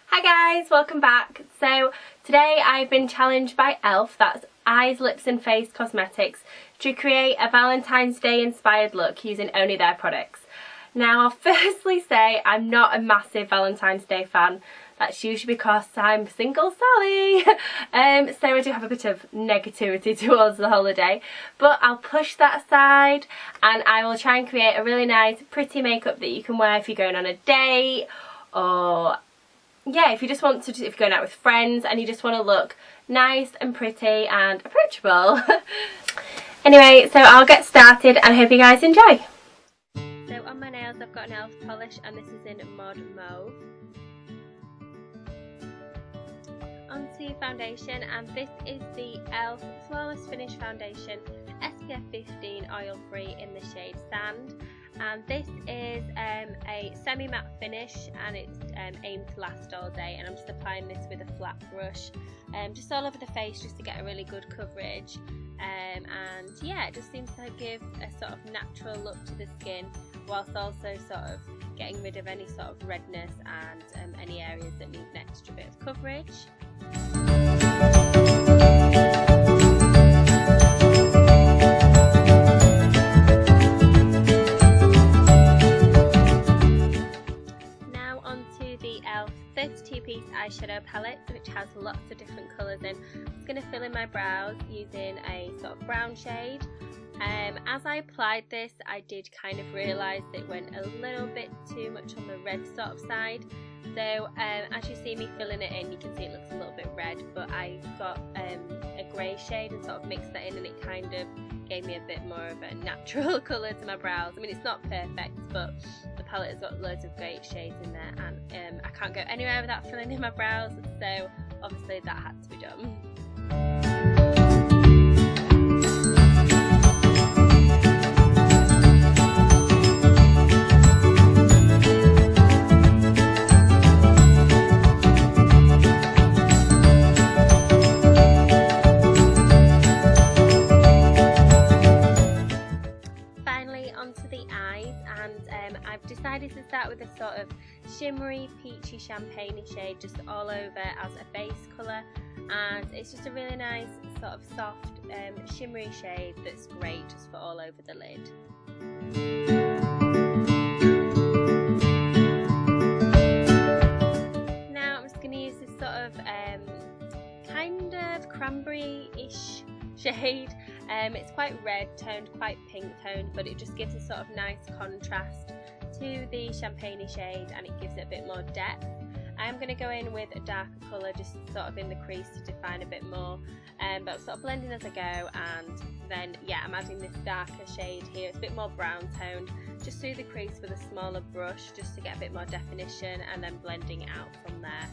Hi guys, welcome back. So today I've been challenged by e.l.f., that's Eyes, Lips and Face Cosmetics, to create a Valentine's Day inspired look using only their products. Now I'll firstly say I'm not a massive Valentine's Day fan. That's usually because I'm single Sally. So I do have a bit of negativity towards the holiday. But I'll push that aside and I will try and create a really nice pretty makeup that you can wear if you're going on a date, or yeah, if you just want to, if you're going out with friends and you just want to look nice and pretty and approachable. Anyway, so I'll get started and I hope you guys enjoy. So on my nails I've got an e.l.f. polish and this is in Mauve. Onto foundation, and this is the e.l.f. Flawless Finish Foundation SPF 15 oil free in the shade Sand, and this is a semi-matte finish and it's aimed to last all day, and I'm just applying this with a flat brush just all over the face just to get a really good coverage, and yeah, it just seems to give a sort of natural look to the skin whilst also sort of getting rid of any sort of redness and any areas that need an extra bit of coverage. Now onto the e.l.f. 32-piece eyeshadow palette, which has lots of different colours in. I'm just going to fill in my brows using a sort of brown shade. As I applied this, I did kind of realise that it went a little bit too much on the red sort of side. So as you see me filling it in, you can see it looks a little bit red, but I got a grey shade and sort of mixed that in, and it kind of gave me a bit more of a natural colour to my brows. I mean, it's not perfect, but the palette has got loads of great shades in there, and I can't go anywhere without filling in my brows, so obviously that had to be done. I've decided to start with a sort of shimmery peachy champagne shade just all over as a base colour, and it's just a really nice sort of soft shimmery shade that's great just for all over the lid. Now I'm just going to use this sort of kind of cranberry-ish shade. It's quite red toned, quite pink toned, but it just gives a sort of nice contrast to the champagne shade and it gives it a bit more depth. I'm going to go in with a darker colour just sort of in the crease to define a bit more, but I'm sort of blending as I go, and then yeah, I'm adding this darker shade here. It's a bit more brown toned, just through the crease with a smaller brush just to get a bit more definition, and then blending it out from there.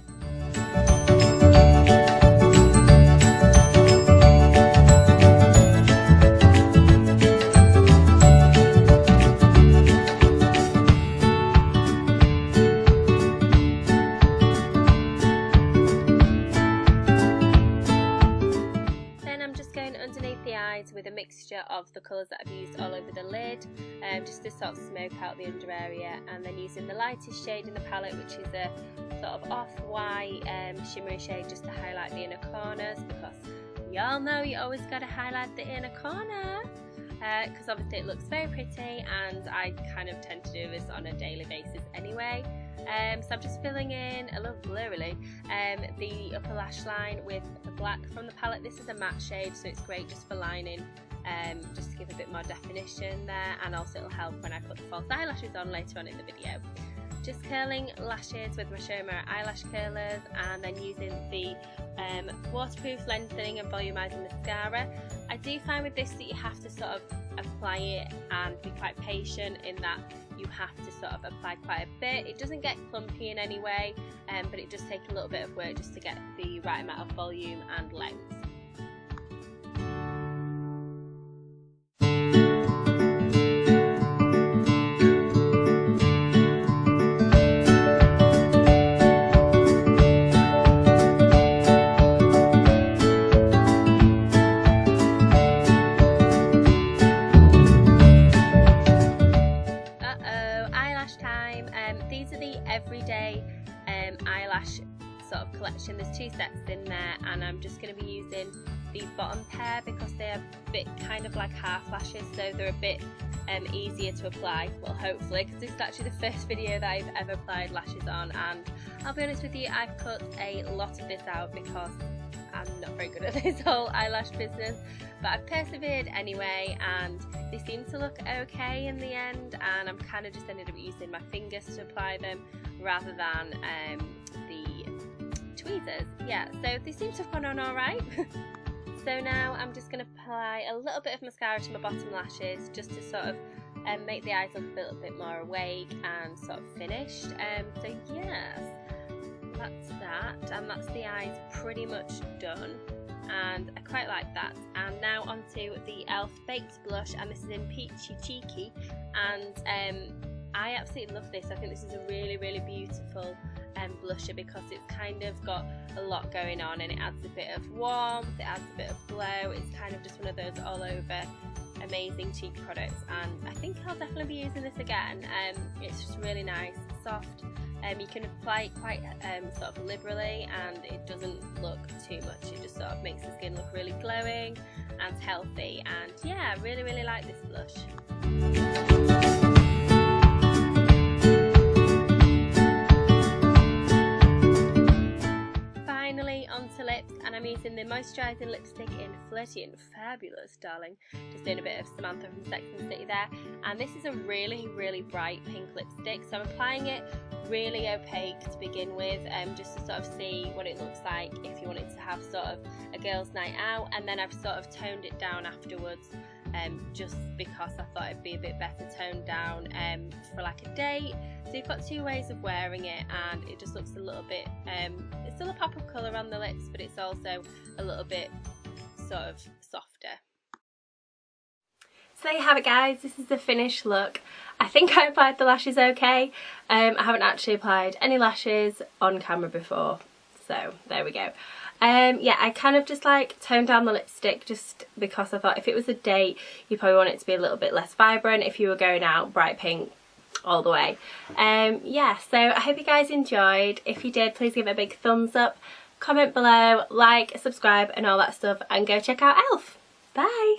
With a mixture of the colours that I've used all over the lid, just to sort of smoke out the under area, and then using the lightest shade in the palette, which is a sort of off-white shimmery shade, just to highlight the inner corners, because we all know you always got to highlight the inner corner, because obviously it looks very pretty, and I kind of tend to do this on a daily basis anyway. So I'm just filling in, a little blurrily, the upper lash line with the black from the palette. This is a matte shade, so it's great just for lining, just to give a bit more definition there, and also it'll help when I put the false eyelashes on later on in the video. Just curling lashes with my Show Me eyelash curlers, and then using the waterproof lengthening and volumizing mascara. I do find with this that you have to sort of apply it and be quite patient in that you have to sort of apply quite a bit. It doesn't get clumpy in any way, but it does take a little bit of work just to get the right amount of volume and length. sort of collection. There's 2 sets in there, and I'm just going to be using the bottom pair because they are a bit kind of like half lashes, so they're a bit easier to apply, well hopefully, because this is actually the first video that I've ever applied lashes on, and I'll be honest with you, I've cut a lot of this out because I'm not very good at this whole eyelash business, but I've persevered anyway, and they seem to look okay in the end, and I'm kind of just ended up using my fingers to apply them rather than the tweezers. Yeah, so they seem to have gone on alright. So now I'm just going to apply a little bit of mascara to my bottom lashes just to sort of make the eyes look a little bit more awake and sort of finished. So yes, that's that, and that's the eyes pretty much done, and I quite like that. And now onto the e.l.f. Baked Blush, and this is in Peachy Cheeky, and I absolutely love this. I think this is a really, really beautiful blusher because it's kind of got a lot going on, and it adds a bit of warmth, it adds a bit of glow. It's kind of just one of those all over amazing cheek products, and I think I'll definitely be using this again. It's just really nice, soft. You can apply it quite sort of liberally, and it doesn't look too much. It just sort of makes the skin look really glowing and healthy, and yeah, I really, really like this blush. Onto lips, and I'm using the moisturising lipstick in Flirty and Fabulous, darling. Just doing a bit of Samantha from Sex and the City there, and this is a really, really bright pink lipstick, so I'm applying it really opaque to begin with, just to sort of see what it looks like if you wanted to have sort of a girls' night out, and then I've sort of toned it down afterwards, just because I thought it'd be a bit better toned down for like a date. So you've got 2 ways of wearing it, and it just looks a little bit, it's still a pop of colour on the lips, but it's also a little bit sort of softer. So there you have it, guys. This is the finished look. I think I applied the lashes okay. I haven't actually applied any lashes on camera before, so there we go. Yeah, I kind of just like toned down the lipstick just because I thought if it was a date, you probably want it to be a little bit less vibrant. If you were going out, bright pink all the way. Yeah, so I hope you guys enjoyed. If you did, please give it a big thumbs up, comment below, like, subscribe and all that stuff, and go check out e.l.f. Bye!